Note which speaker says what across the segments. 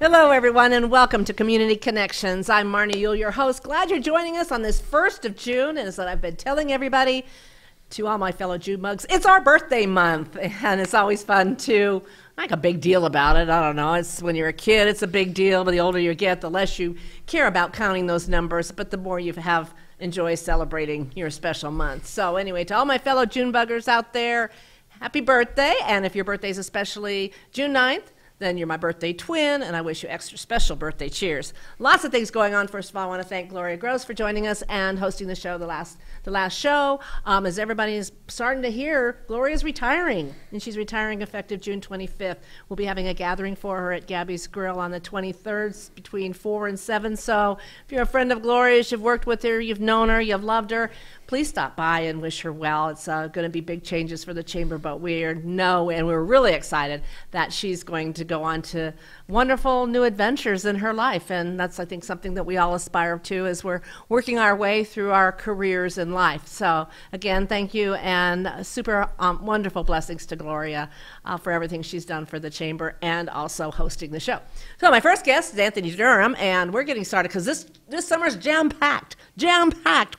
Speaker 1: Hello, everyone, and welcome to Community Connections. I'm Marnie, your host. Glad you're joining us on this 1st of June. And as I've been telling everybody, to all my fellow June mugs, it's our birthday month, and it's always fun to make a big deal about it. I don't know. It's when you're a kid, it's a big deal, but the older you get, the less you care about counting those numbers, but the more you enjoy celebrating your special month. So anyway, to all my fellow June buggers out there, happy birthday. And if your birthday is especially June 9th, then you're my birthday twin, and I wish you extra special birthday cheers. Lots of things going on. First of all, I want to thank Gloria Gross for joining us and hosting the show, the last show. As everybody is starting to hear, Gloria's retiring, and she's retiring effective June 25th. We'll be having a gathering for her at Gabby's Grill on the 23rd between 4 and 7. So if you're a friend of Gloria's, you've worked with her, you've known her, you've loved her, please stop by and wish her well. It's going to be big changes for the Chamber, but we're really excited that she's going to go on to wonderful new adventures in her life. And that's, I think, something that we all aspire to as we're working our way through our careers in life. So again, thank you, and super wonderful blessings to Gloria for everything she's done for the Chamber and also hosting the show. So my first guest is Anthony Durham, and we're getting started because this summer's jam-packed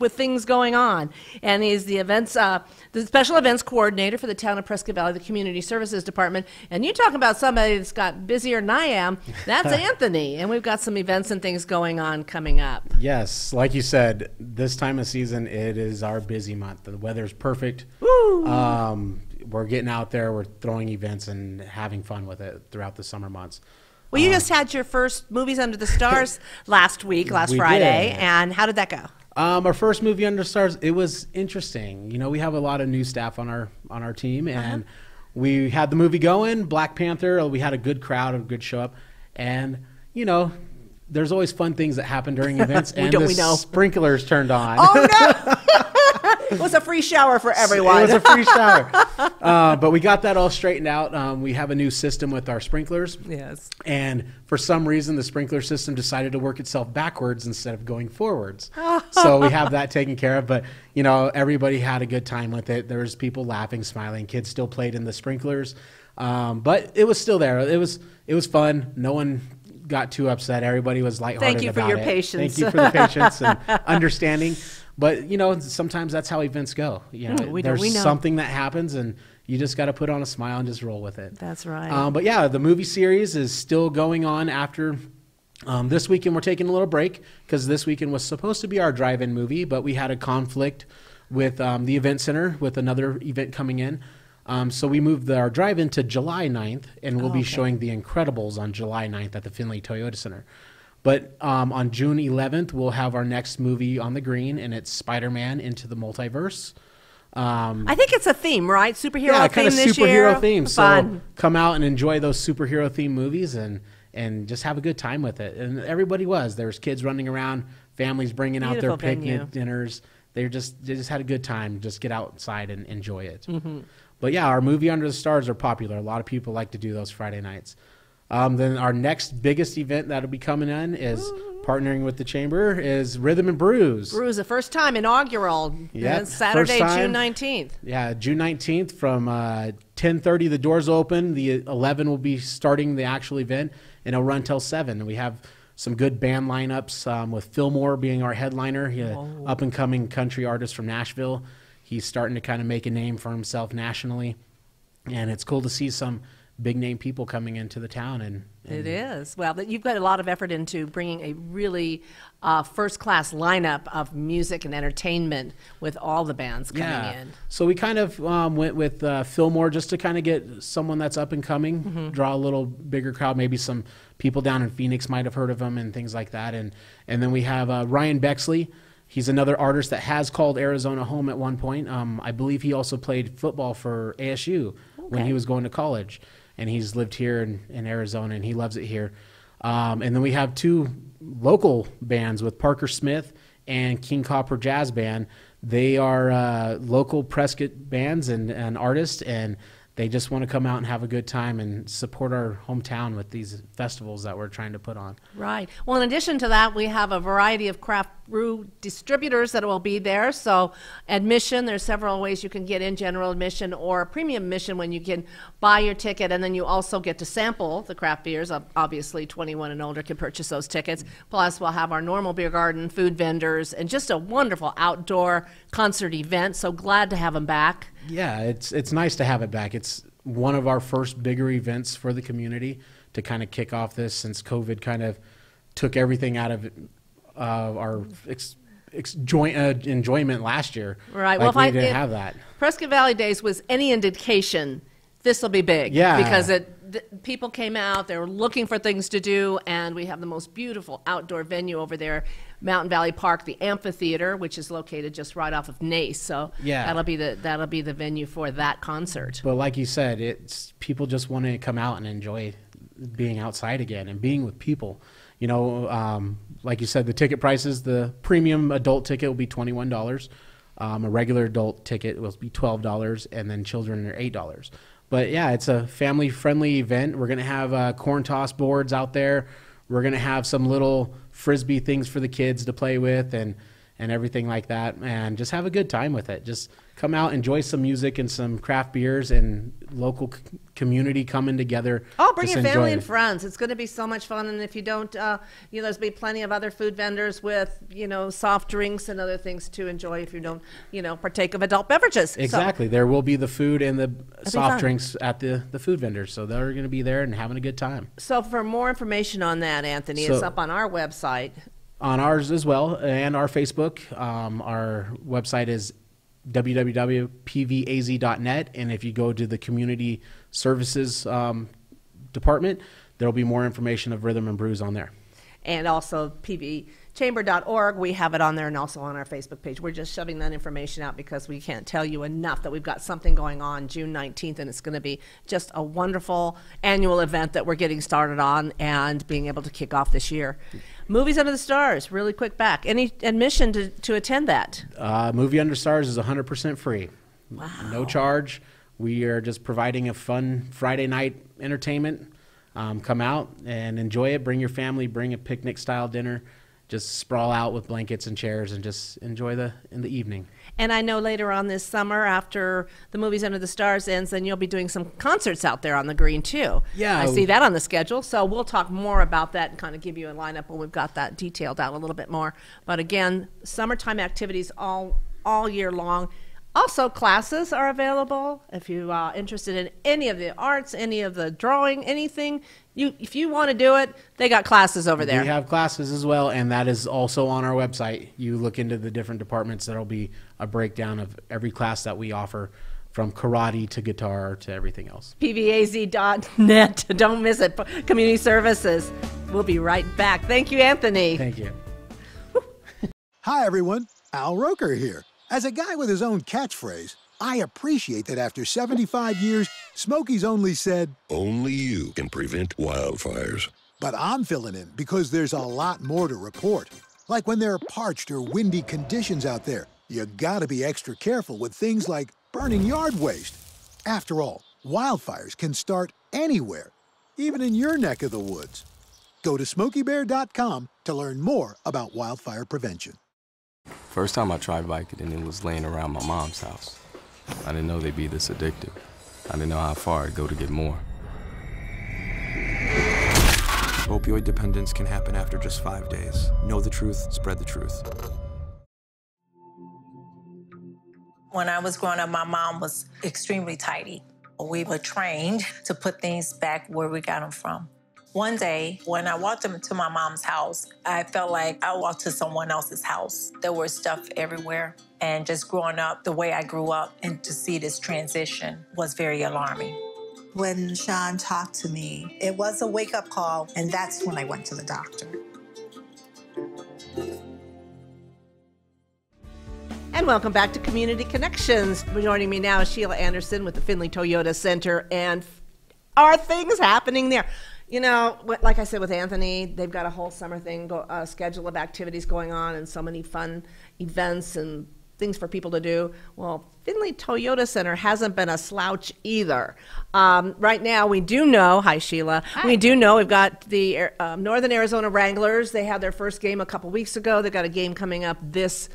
Speaker 1: with things going on. And he's the special events coordinator for the town of Prescott Valley, the Community Services Department. And you talk about somebody that's got busier than I am, that's Anthony. And we've got some events and things going on coming up.
Speaker 2: Yes, like you said, this time of season, it is our busy month. The weather's perfect.
Speaker 1: Woo!
Speaker 2: We're getting out there, we're throwing events and having fun with it throughout the summer months.
Speaker 1: Well, you just had your first Movies Under the Stars last Friday.
Speaker 2: Did.
Speaker 1: And how did that go?
Speaker 2: Our first movie Under Stars, it was interesting. You know, we have a lot of new staff on our team, and we had the movie going, Black Panther. We had a good crowd, a good show up, and you know, there's always fun things that happen during events, and the sprinklers turned on.
Speaker 1: Oh no! It was a free shower for everyone.
Speaker 2: It was a free shower. But we got that all straightened out. We have a new system with our sprinklers.
Speaker 1: Yes.
Speaker 2: And for some reason, the sprinkler system decided to work itself backwards instead of going forwards. So we have that taken care of. But, you know, everybody had a good time with it. There was people laughing, smiling. Kids still played in the sprinklers. But it was still there. It was fun. No one got too upset. Everybody was lighthearted about it.
Speaker 1: Thank you for your patience.
Speaker 2: Thank you for the patience and understanding. But, you know, sometimes that's how events go. You know, there's something that happens, and you just got to put on a smile and just roll with it.
Speaker 1: That's right.
Speaker 2: But, yeah, the movie series is still going on after this weekend. We're taking a little break because this weekend was supposed to be our drive-in movie, but we had a conflict with the event center with another event coming in. So we moved our drive-in to July 9th, and we'll be showing The Incredibles on July 9th at the Findlay Toyota Center. But on June 11th, we'll have our next movie on the green, and it's Spider-Man Into the Multiverse.
Speaker 1: I think it's a theme, right? Superhero theme
Speaker 2: kind of
Speaker 1: this
Speaker 2: superhero
Speaker 1: year.
Speaker 2: theme.
Speaker 1: Fun.
Speaker 2: So come out and enjoy those superhero themed movies and just have a good time with it. And everybody was. There was kids running around, families bringing out their picnic dinners. They just had a good time. Just get outside and enjoy it. Mm-hmm. But yeah, our movie Under the Stars are popular. A lot of people like to do those Friday nights. Then our next biggest event that'll be coming in is partnering with the Chamber is Rhythm and Brews.
Speaker 1: Brews, the first time, inaugural.
Speaker 2: Yeah,
Speaker 1: Saturday, June 19th.
Speaker 2: Yeah, June 19th from 10:30. The doors open. The 11 will be starting the actual event, and it'll run till 7. And we have some good band lineups with Fillmore being our headliner. He's an up-and-coming country artist from Nashville. He's starting to kind of make a name for himself nationally, and it's cool to see some big-name people coming into the town. And
Speaker 1: it is. Well, you've got a lot of effort into bringing a really first-class lineup of music and entertainment with all the bands coming in.
Speaker 2: So we kind of went with Fillmore just to kind of get someone that's up-and-coming, draw a little bigger crowd. Maybe some people down in Phoenix might have heard of him and things like that. And then we have Ryan Bexley. He's another artist that has called Arizona home at one point. I believe he also played football for ASU when he was going to college. And he's lived here in Arizona, and he loves it here. And then we have 2 local bands with Parker Smith and King Copper Jazz Band. They are local Prescott bands and artists, and they just want to come out and have a good time and support our hometown with these festivals that we're trying to put on.
Speaker 1: Right. Well, in addition to that, we have a variety of craft brew distributors that will be there. So admission, there's several ways you can get in: general admission or premium admission, when you can buy your ticket, and then you also get to sample the craft beers. Obviously 21 and older can purchase those tickets. Plus we'll have our normal beer garden, food vendors, and just a wonderful outdoor concert event. So glad to have them back.
Speaker 2: Yeah, it's nice to have it back. It's one of our first bigger events for the community to kind of kick off this, since COVID kind of took everything out of our enjoyment last year.
Speaker 1: Right.
Speaker 2: Like,
Speaker 1: well,
Speaker 2: we didn't have that.
Speaker 1: Prescott Valley Days was any indication, this will be big.
Speaker 2: Yeah.
Speaker 1: Because people came out, they were looking for things to do, and we have the most beautiful outdoor venue over there, Mountain Valley Park, the amphitheater, which is located just right off of Nace. So
Speaker 2: yeah,
Speaker 1: that'll be the venue for that concert.
Speaker 2: But like you said, it's people just want to come out and enjoy being outside again and being with people. You know, like you said, the ticket prices, the premium adult ticket will be $21. A regular adult ticket will be $12, and then children are $8. But yeah, it's a family-friendly event. We're going to have corn toss boards out there. We're going to have some little Frisbee things for the kids to play with and everything like that, and just have a good time with it. Just come out, enjoy some music and some craft beers and local community coming together.
Speaker 1: Oh, bring your family and friends. It's going to be so much fun. And if you don't, there's be plenty of other food vendors with, soft drinks and other things to enjoy if you don't, partake of adult beverages.
Speaker 2: Exactly. So, there will be the food and the soft drinks at the food vendors. So they're going to be there and having a good time.
Speaker 1: So for more information on that, Anthony, it's up on our website.
Speaker 2: On ours as well, and our Facebook. Our website is www.pvaz.net, and if you go to the community services department, there'll be more information of Rhythm and Brews on there. And
Speaker 1: also pvchamber.org, we have it on there, and also on our Facebook page. We're just shoving that information out because we can't tell you enough that we've got something going on June 19th, and it's going to be just a wonderful annual event that we're getting started on and being able to kick off this year. Movies Under the Stars, really quick back. Any admission to attend that?
Speaker 2: Movie Under Stars is 100% free.
Speaker 1: Wow.
Speaker 2: No charge. We are just providing a fun Friday night entertainment. Come out and enjoy it. Bring your family. Bring a picnic-style dinner. Just sprawl out with blankets and chairs and just enjoy in the evening. And
Speaker 1: I know later on this summer, after the Movies Under the Stars ends, then you'll be doing some concerts out there on the green, too.
Speaker 2: Yeah.
Speaker 1: I see that on the schedule. So we'll talk more about that and kind of give you a lineup when we've got that detailed out a little bit more. But again, summertime activities all year long. Also, classes are available if you're interested in any of the arts, any of the drawing, anything. If you want to do it, they got classes over there.
Speaker 2: We have classes as well, and that is also on our website. You look into the different departments, there will be a breakdown of every class that we offer, from karate to guitar to everything else.
Speaker 1: pvaz.net. Don't miss it. Community Services. We'll be right back. Thank you, Anthony.
Speaker 2: Thank you.
Speaker 3: Hi, everyone. Al Roker here. As a guy with his own catchphrase, I appreciate that after 75 years, Smokey's only said,
Speaker 4: "Only you can prevent wildfires."
Speaker 3: But I'm filling in because there's a lot more to report. Like when there are parched or windy conditions out there, you gotta be extra careful with things like burning yard waste. After all, wildfires can start anywhere, even in your neck of the woods. Go to SmokeyBear.com to learn more about wildfire prevention.
Speaker 5: First time I tried Vicodin, it was laying around my mom's house. I didn't know they'd be this addictive. I didn't know how far I'd go to get more.
Speaker 6: Opioid dependence can happen after just 5 days. Know the truth, spread the truth.
Speaker 7: When I was growing up, my mom was extremely tidy. We were trained to put things back where we got them from. One day, when I walked into my mom's house, I felt like I walked to someone else's house. There was stuff everywhere. And just growing up the way I grew up, and to see this transition was very alarming.
Speaker 8: When Sean talked to me, it was a wake-up call, and that's when I went to the doctor.
Speaker 1: And welcome back to Community Connections. Joining me now is Sheila Anderson with the Findlay Toyota Center. And are things happening there? You know, like I said with Anthony, they've got a whole summer thing, schedule of activities going on, and so many fun events and things for people to do. Well, Findlay Toyota Center hasn't been a slouch either. Right now, we do know, hi Sheila, we do know we've got the Northern Arizona Wranglers. They had their first game a couple weeks ago. They've got a game coming up this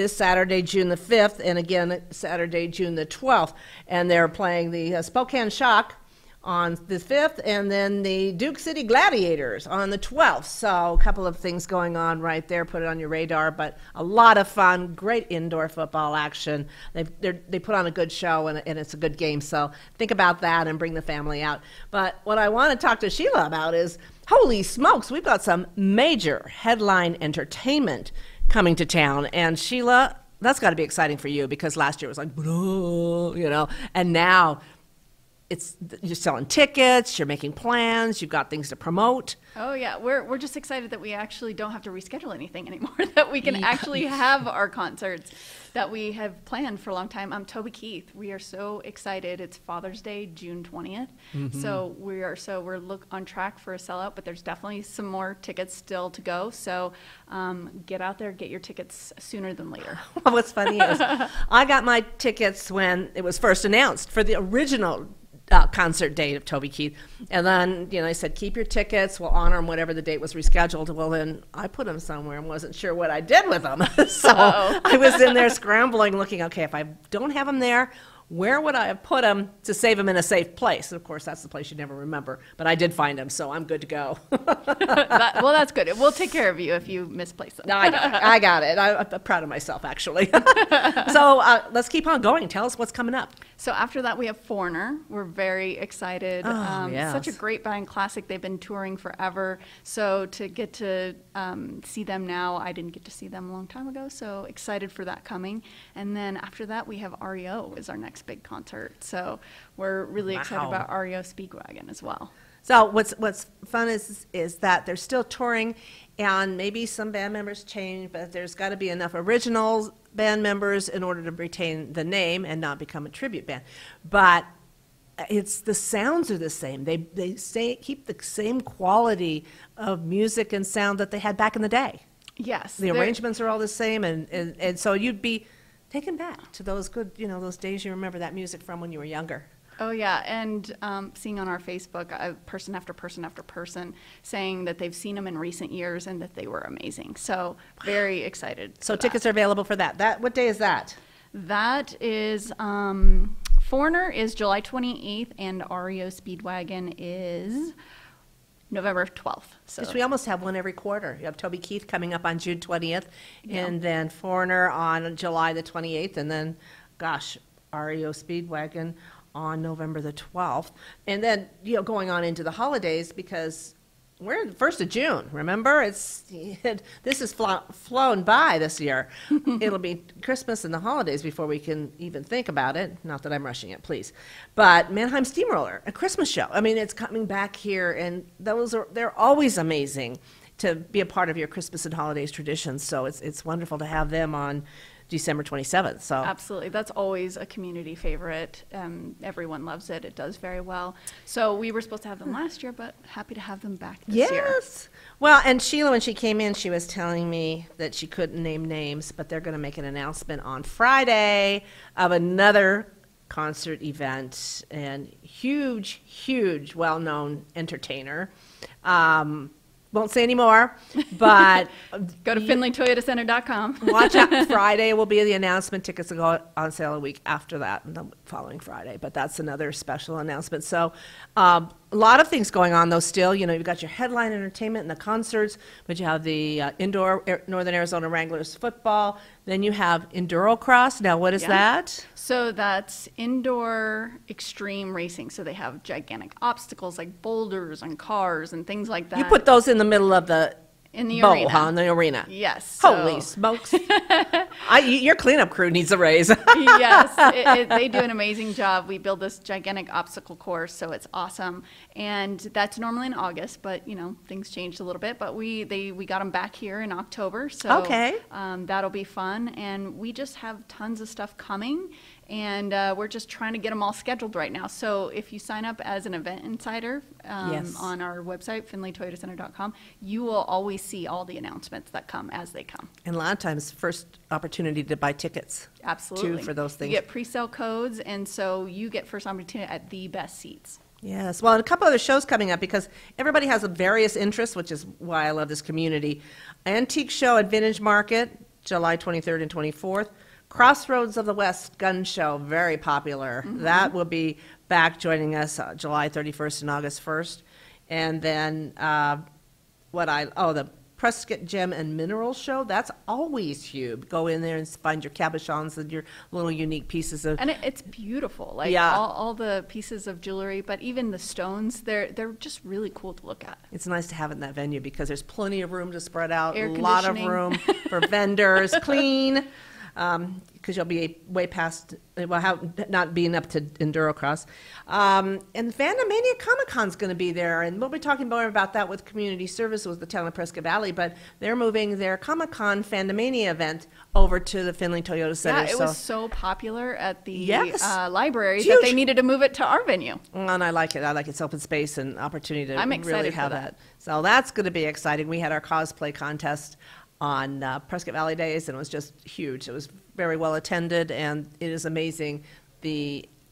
Speaker 1: Saturday, June the 5th, and again Saturday, June the 12th. And they're playing the Spokane Shock on the 5th, and then the Duke City Gladiators on the 12th. So a couple of things going on right there. Put it on your radar, but a lot of fun, great indoor football action. They put on a good show, and it's a good game. So think about that and bring the family out. But what I want to talk to Sheila about is, holy smokes, we've got some major headline entertainment coming to town. And Sheila, that's got to be exciting for you, because last year it was like, and now you're selling tickets, you're making plans, you've got things to promote.
Speaker 9: Oh yeah, we're just excited that we actually don't have to reschedule anything anymore, that we can actually have our concerts that we have planned for a long time. Toby Keith, we are so excited. It's Father's Day, June 20th. So we're on track for a sellout, but there's definitely some more tickets still to go. So get out there, get your tickets sooner than later.
Speaker 1: Well, what's funny is I got my tickets when it was first announced for the original concert date of Toby Keith. And then, I said, keep your tickets. We'll honor them whatever the date was rescheduled. Well, then I put them somewhere and wasn't sure what I did with them. So I was in there scrambling, looking, okay, if I don't have them there, where would I have put them to save them in a safe place? And of course, that's the place you never remember. But I did find them, so I'm good to go.
Speaker 9: Well, that's good. We'll take care of you if you misplace them.
Speaker 1: No, I got it. I'm proud of myself, actually. So let's keep on going. Tell us what's coming up.
Speaker 9: So after that, we have Foreigner. We're very excited.
Speaker 1: Yes.
Speaker 9: Such a great band, classic. They've been touring forever. So to get to see them now, I didn't get to see them a long time ago. So excited for that coming. And then after that, we have REO is our next big concert. So we're really excited about REO Speedwagon as well.
Speaker 1: So what's fun is that they're still touring, and maybe some band members change, but there's got to be enough original band members in order to retain the name and not become a tribute band. But the sounds are the same. They keep the same quality of music and sound that they had back in the day.
Speaker 9: Yes,
Speaker 1: the arrangements are all the same, and so you'd be taken back to those good, those days you remember that music from when you were younger.
Speaker 9: Oh yeah, and seeing on our Facebook, person after person after person saying that they've seen them in recent years and that they were amazing. So very excited.
Speaker 1: So tickets are available for that. What day is that?
Speaker 9: That is Foreigner is July 28th, and REO Speedwagon is November 12th. So
Speaker 1: we almost have one every quarter. You have Toby Keith coming up on June 20th, and then Foreigner on July the 28th, and then, REO Speedwagon on November the 12th. And then, going on into the holidays, because we're the 1st of June, remember? This has flown by this year. It'll be Christmas and the holidays before we can even think about it. Not that I'm rushing it, please. But Mannheim Steamroller, a Christmas show. I mean, it's coming back here, and they're always amazing to be a part of your Christmas and holidays traditions. So it's wonderful to have them on December 27th. So
Speaker 9: absolutely, that's always a community favorite. Everyone loves it. It does very well. So we were supposed to have them last year, but happy to have them back this year.
Speaker 1: Yes. Well, and Sheila, when she came in, she was telling me that she couldn't name names, but they're going to make an announcement on Friday of another concert event, and huge, well-known entertainer. Won't say any more, but
Speaker 9: go to FindlayToyotaCenter.com.
Speaker 1: Watch out. Friday will be the announcement. Tickets will go on sale a week after that, the following Friday. But that's another special announcement. So a lot of things going on, though, still. You've got your headline entertainment and the concerts, but you have the indoor Northern Arizona Wranglers football. Then you have Endurocross. Now, what is that?
Speaker 9: So that's indoor extreme racing. So they have gigantic obstacles like boulders and cars and things like that.
Speaker 1: You put those in the middle of the bowl,
Speaker 9: arena.
Speaker 1: In the arena.
Speaker 9: Yes.
Speaker 1: Holy smokes. Your cleanup crew needs a raise.
Speaker 9: Yes, they do an amazing job. We build this gigantic obstacle course, so it's awesome. And that's normally in August, but things changed a little bit. But we got them back here in October, so that'll be fun. And we just have tons of stuff coming. And we're just trying to get them all scheduled right now. So if you sign up as an event insider on our website, findlaytoyotacenter.com, you will always see all the announcements that come as they come.
Speaker 1: And a lot of times, first opportunity to buy tickets.
Speaker 9: Absolutely.
Speaker 1: Too, for those things.
Speaker 9: You get pre-sale codes, and so you get first opportunity at the best seats.
Speaker 1: Yes. Well, and a couple other shows coming up because everybody has a various interests, which is why I love this community. Antique Show at Vintage Market, July 23rd and 24th. Crossroads of the West Gun Show, very popular. That will be back joining us July 31st and August 1st. And then the Prescott Gem and Mineral Show, that's always huge. Go in there and find your cabochons and your little unique pieces of...
Speaker 9: And it's beautiful, like all the pieces of jewelry, but even the stones, they're just really cool to look at.
Speaker 1: It's nice to have it in that venue because there's plenty of room to spread out,
Speaker 9: Air
Speaker 1: a lot of room for vendors, clean, because you'll be way past, not being up to Endurocross. And Fandomania Comic-Con's going to be there, and we'll be talking more about that with community service with the town of Prescott Valley, but they're moving their Comic-Con Fandomania event over to the Findlay Toyota Center.
Speaker 9: Yeah, it was so popular at the library
Speaker 1: Huge.
Speaker 9: that they needed to move it to our venue.
Speaker 1: And I like it. I like its open space and opportunity to
Speaker 9: I'm excited
Speaker 1: really
Speaker 9: for
Speaker 1: have that. So that's going to be exciting. We had our cosplay contest on Prescott Valley Days, and it was just huge. It was very well attended, and it is amazing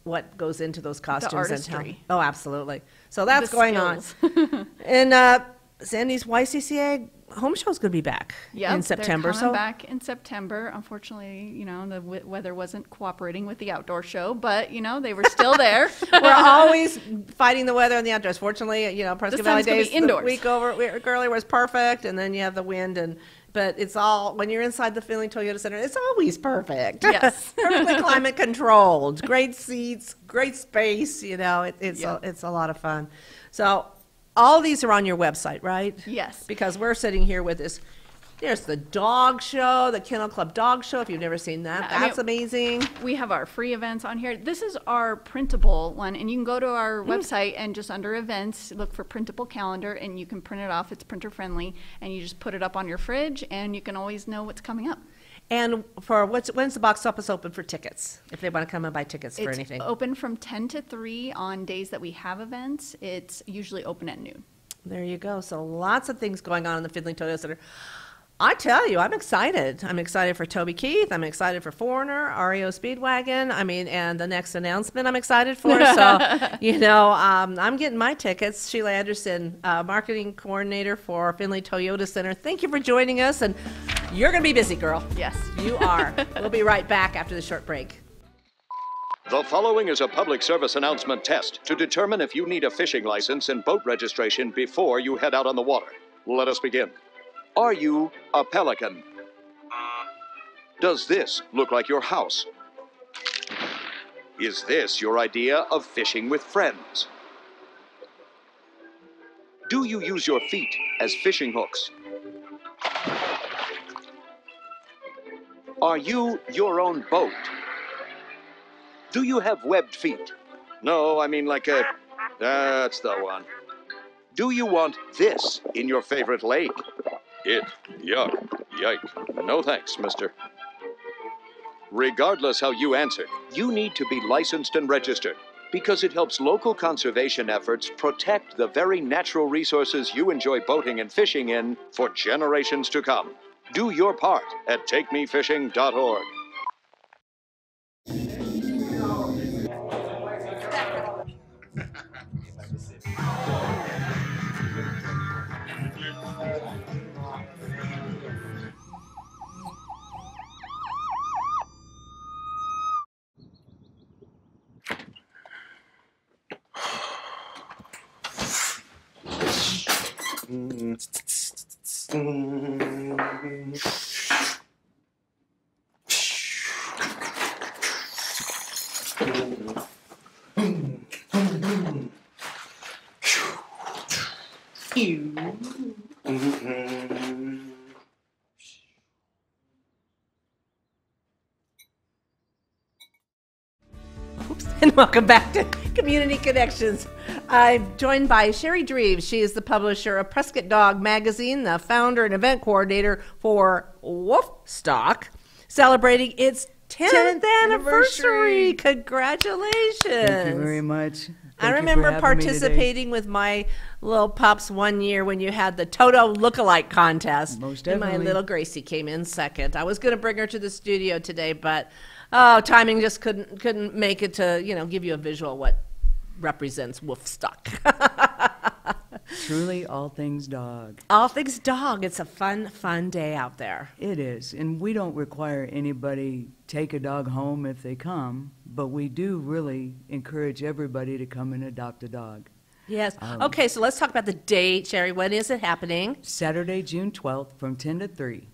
Speaker 1: what goes into those costumes.
Speaker 9: The artistry.
Speaker 1: Oh, absolutely. So that's
Speaker 9: The
Speaker 1: going
Speaker 9: skills.
Speaker 1: on. And Sandy's YCCA home show is going to be back in September.
Speaker 9: They're coming back in September. Unfortunately, the weather wasn't cooperating with the outdoor show, but, they were still there.
Speaker 1: We're always fighting the weather in the outdoors. Fortunately, Prescott Valley Days,
Speaker 9: indoors.
Speaker 1: The week over, earlier was perfect, and then you have the wind but it's all, when you're inside the Findlay Toyota Center, it's always perfect.
Speaker 9: Yes.
Speaker 1: Perfectly climate controlled. Great seats, great space, it's a lot of fun. So all these are on your website, right?
Speaker 9: Yes.
Speaker 1: Because we're sitting here with this. There's the dog show, the Kennel Club dog show. If you've never seen that, that's amazing.
Speaker 9: We have our free events on here. This is our printable one, and you can go to our website and just under events, look for printable calendar, and you can print it off. It's printer friendly, and you just put it up on your fridge, and you can always know what's coming up.
Speaker 1: And when's the box office open for tickets? If they want to come and buy tickets for anything,
Speaker 9: it's open from 10 to 3 on days that we have events. It's usually open at noon.
Speaker 1: There you go. So lots of things going on in the Findlay Toyota Center. I tell you, I'm excited. I'm excited for Toby Keith. I'm excited for Foreigner, REO Speedwagon. And the next announcement I'm excited for. So, I'm getting my tickets. Sheila Anderson, marketing coordinator for Findlay Toyota Center. Thank you for joining us. And you're going to be busy, girl.
Speaker 9: Yes.
Speaker 1: You are. We'll be right back after the short break.
Speaker 10: The following is a public service announcement test to determine if you need a fishing license and boat registration before you head out on the water. Let us begin. Are you a pelican? Does this look like your house? Is this your idea of fishing with friends? Do you use your feet as fishing hooks? Are you your own boat? Do you have webbed feet? No, I mean like that's the one. Do you want this in your favorite lake? Yuck, yike. No thanks, mister. Regardless how you answer, you need to be licensed and registered because it helps local conservation efforts protect the very natural resources you enjoy boating and fishing in for generations to come. Do your part at takemefishing.org.
Speaker 1: And welcome back to Community Connections. I'm joined by Cherie Dreves. She is the publisher of Prescott Dog Magazine, the founder and event coordinator for Woofstock, celebrating its 10th anniversary. Congratulations.
Speaker 11: Thank you very much.
Speaker 1: I remember participating with my little pups one year when you had the Toto lookalike contest.
Speaker 11: Most
Speaker 1: definitely. And my
Speaker 11: definitely.
Speaker 1: little Gracie came in second. I was going to bring her to the studio today, but timing just couldn't make it to, give you a visual what represents Woofstock.
Speaker 11: Truly all things dog.
Speaker 1: All things dog. It's a fun day out there.
Speaker 11: It is. And we don't require anybody take a dog home if they come, but we do really encourage everybody to come and adopt a dog.
Speaker 1: Yes. Okay, so let's talk about the date, Cherie. When is it happening?
Speaker 11: Saturday, June 12th from 10 to 3.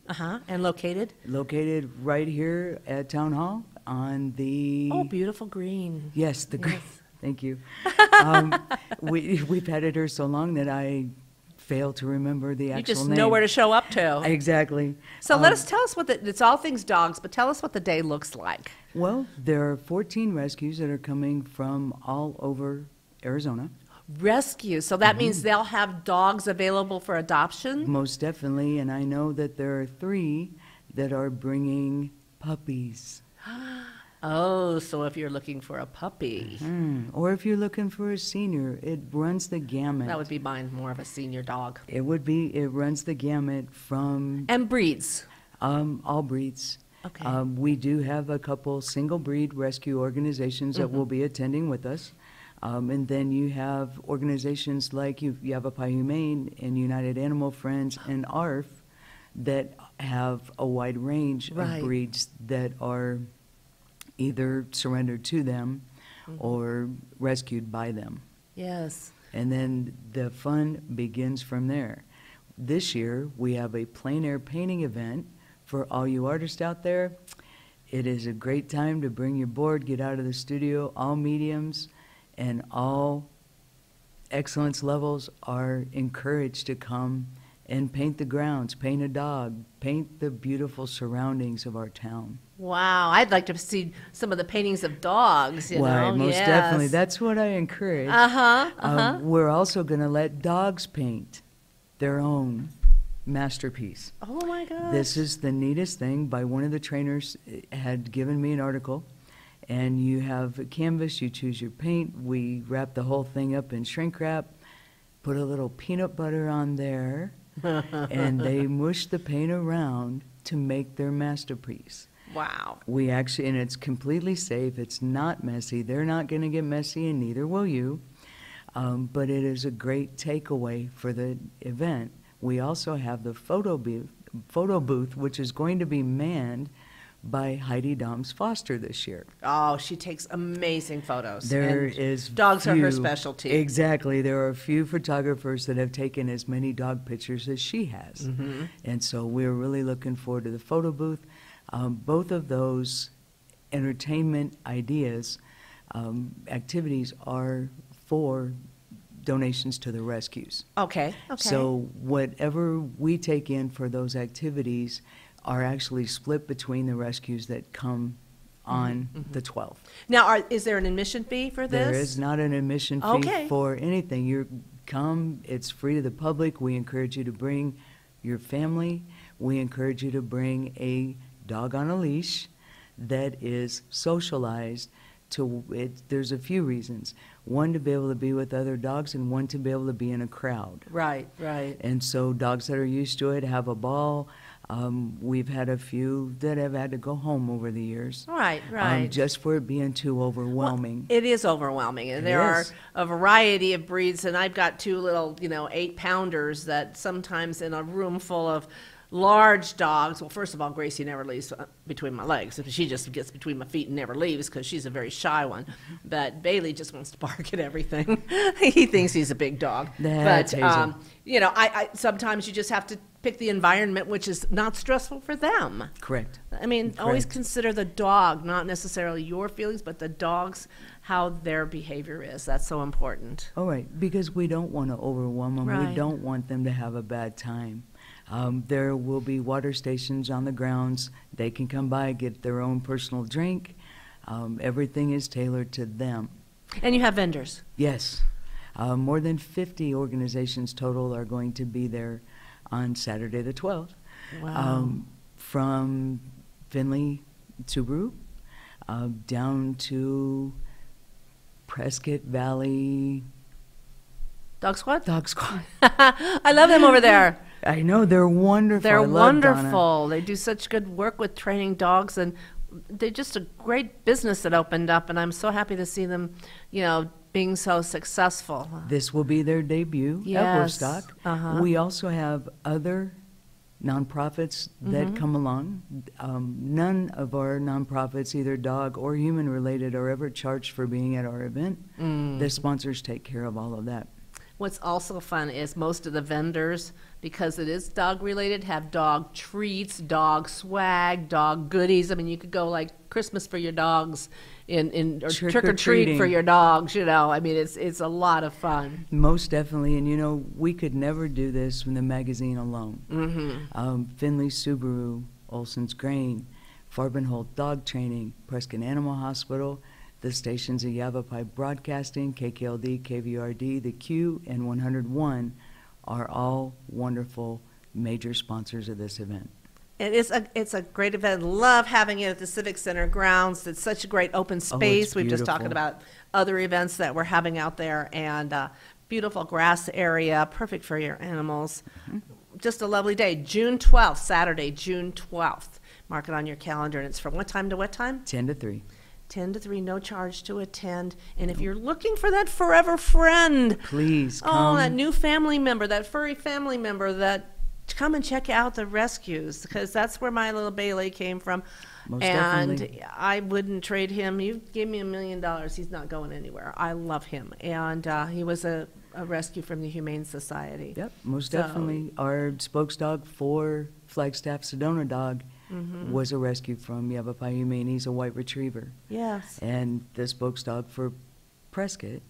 Speaker 1: And located?
Speaker 11: Located right here at Town Hall on the...
Speaker 1: Oh, beautiful green.
Speaker 11: Yes, the green. Thank you. We've had it here so long that I fail to remember the actual name.
Speaker 1: You just know where to show up to.
Speaker 11: Exactly.
Speaker 1: So tell us it's all things dogs, but tell us what the day looks like.
Speaker 11: Well, there are 14 rescues that are coming from all over Arizona.
Speaker 1: Rescues. So that means they'll have dogs available for adoption?
Speaker 11: Most definitely. And I know that there are 3 that are bringing puppies.
Speaker 1: Oh, so if you're looking for a puppy.
Speaker 11: Or if you're looking for a senior, it runs the gamut.
Speaker 1: That would be mine, more of a senior dog.
Speaker 11: It runs the gamut from...
Speaker 1: And breeds?
Speaker 11: All breeds.
Speaker 1: Okay.
Speaker 11: We do have a couple single breed rescue organizations that will be attending with us. And then you have organizations like Yavapai Humane and United Animal Friends and ARF that have a wide range of breeds that are either surrendered to them or rescued by them.
Speaker 1: Yes.
Speaker 11: And then the fun begins from there. This year, we have a plein air painting event for all you artists out there. It is a great time to bring your board, get out of the studio. All mediums and all excellence levels are encouraged to come and paint the grounds, paint a dog, paint the beautiful surroundings of our town.
Speaker 1: Wow, I'd like to see some of the paintings of dogs, you know.
Speaker 11: Most definitely. That's what I encourage. We're also going to let dogs paint their own masterpiece.
Speaker 1: Oh, my gosh.
Speaker 11: This is the neatest thing. By one of the trainers had given me an article, and you have a canvas, you choose your paint, we wrap the whole thing up in shrink wrap, put a little peanut butter on there, and they mush the paint around to make their masterpiece.
Speaker 1: Wow.
Speaker 11: We actually, and it's completely safe, it's not messy, they're not going to get messy, and neither will you, but it is a great takeaway for the event. We also have the photo booth, which is going to be manned by Heidi Doms Foster this year.
Speaker 1: Oh, she takes amazing photos.
Speaker 11: Dogs
Speaker 1: are her specialty.
Speaker 11: Exactly. There are a few photographers that have taken as many dog pictures as she has. And so we're really looking forward to the photo booth. Both of those entertainment ideas, activities are for donations to the rescues.
Speaker 1: Okay.
Speaker 11: So whatever we take in for those activities are actually split between the rescues that come on the 12th.
Speaker 1: Now, is there an admission fee for this?
Speaker 11: There is not an admission fee for anything. You come, it's free to the public. We encourage you to bring your family. We encourage you to bring a dog on a leash that is socialized. There's a few reasons. One, to be able to be with other dogs, and one, to be able to be in a crowd.
Speaker 1: Right.
Speaker 11: And so dogs that are used to it have a ball. We've had a few that have had to go home over the years.
Speaker 1: Right.
Speaker 11: Just for it being too overwhelming.
Speaker 1: Well, it is overwhelming, and there are a variety of breeds, and I've got 2 little, 8-pounders that sometimes in a room full of large dogs. Well, first of all, Gracie never leaves between my legs. She just gets between my feet and never leaves because she's a very shy one. But Bailey just wants to bark at everything. He thinks he's a big dog.
Speaker 11: But
Speaker 1: I sometimes you just have to pick the environment which is not stressful for them.
Speaker 11: Correct.
Speaker 1: I mean, always consider the dog, not necessarily your feelings, but the dog's, how their behavior is. That's so important.
Speaker 11: All right, because we don't want to overwhelm them.
Speaker 1: Right.
Speaker 11: We don't want them to have a bad time. There will be water stations on the grounds. They can come by, get their own personal drink. Everything is tailored to them.
Speaker 1: And you have vendors?
Speaker 11: Yes. More than 50 organizations total are going to be there on Saturday the 12th.
Speaker 1: Wow.
Speaker 11: From Findlay Subaru down to Prescott Valley.
Speaker 1: Dog Squad?
Speaker 11: Dog Squad.
Speaker 1: I love them over there.
Speaker 11: I know, they're wonderful.
Speaker 1: They're
Speaker 11: I love Donna.
Speaker 1: wonderful. They do such good work with training dogs, and they're just a great business that opened up, and I'm so happy to see them, being so successful.
Speaker 11: This will be their debut at
Speaker 1: Yes.
Speaker 11: Woofstock. We also have other nonprofits that come along. None of our nonprofits, either dog or human related, are ever charged for being at our event. The sponsors take care of all of that.
Speaker 1: What's also fun is most of the vendors, because it is dog related, have dog treats, dog swag, dog goodies. I mean, you could go like Christmas for your dogs or trick or treat for your dogs, I mean, it's a lot of fun.
Speaker 11: Most definitely, and we could never do this from the magazine alone. Findlay Subaru, Olson's Grain, Farbenholt Dog Training, Prescott Animal Hospital, the stations of Yavapai Broadcasting, KKLD, KVRD, The Q, and 101 are all wonderful major sponsors of this event.
Speaker 1: It's a great event. Love having it at the Civic Center grounds. It's such a great open space. We've just talked about other events that we're having out there, and beautiful grass area, perfect for your animals. Just a lovely day. June 12th, Saturday, June 12th. Mark it on your calendar, and it's from what time to what time?
Speaker 11: 10 to 3.
Speaker 1: 10 to 3, no charge to attend. And if you're looking for that forever friend,
Speaker 11: please come.
Speaker 1: Oh, that new family member, that furry family member, come and check out the rescues, because that's where my little Bailey came from.
Speaker 11: Most
Speaker 1: and
Speaker 11: definitely.
Speaker 1: I wouldn't trade him. You give me $1 million, he's not going anywhere. I love him. And he was a rescue from the Humane Society.
Speaker 11: Yep, most definitely. Our spokesdog for Flagstaff Sedona Dog was a rescue from Yavapai Humane. He's a white retriever.
Speaker 1: Yes.
Speaker 11: And the spokesdog for Prescott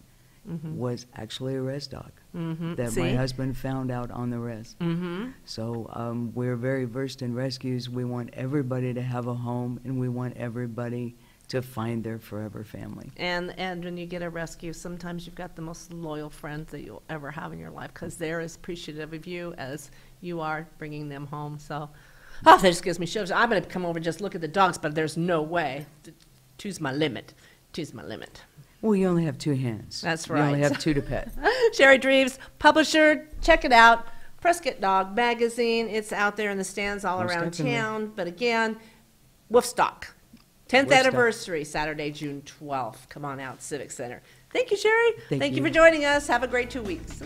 Speaker 11: was actually a res dog that my husband found out on the res. So we're very versed in rescues. We want everybody to have a home, and we want everybody to find their forever family.
Speaker 1: And when you get a rescue, sometimes you've got the most loyal friends that you'll ever have in your life, because they're as appreciative of you as you are bringing them home. So, that just gives me shivers. I'm going to come over and just look at the dogs, but there's no way. Two's my limit. Two's my limit.
Speaker 11: Well, you only have 2 hands.
Speaker 1: That's right.
Speaker 11: You only have 2 to pet.
Speaker 1: Cherie Dreves, publisher, check it out. Prescott Dog Magazine. It's out there in the stands all around town. But again, Woofstock. 10th anniversary, Saturday, June 12th. Come on out, Civic Center. Thank you, Cherie. Thank you for joining us. Have a great 2 weeks.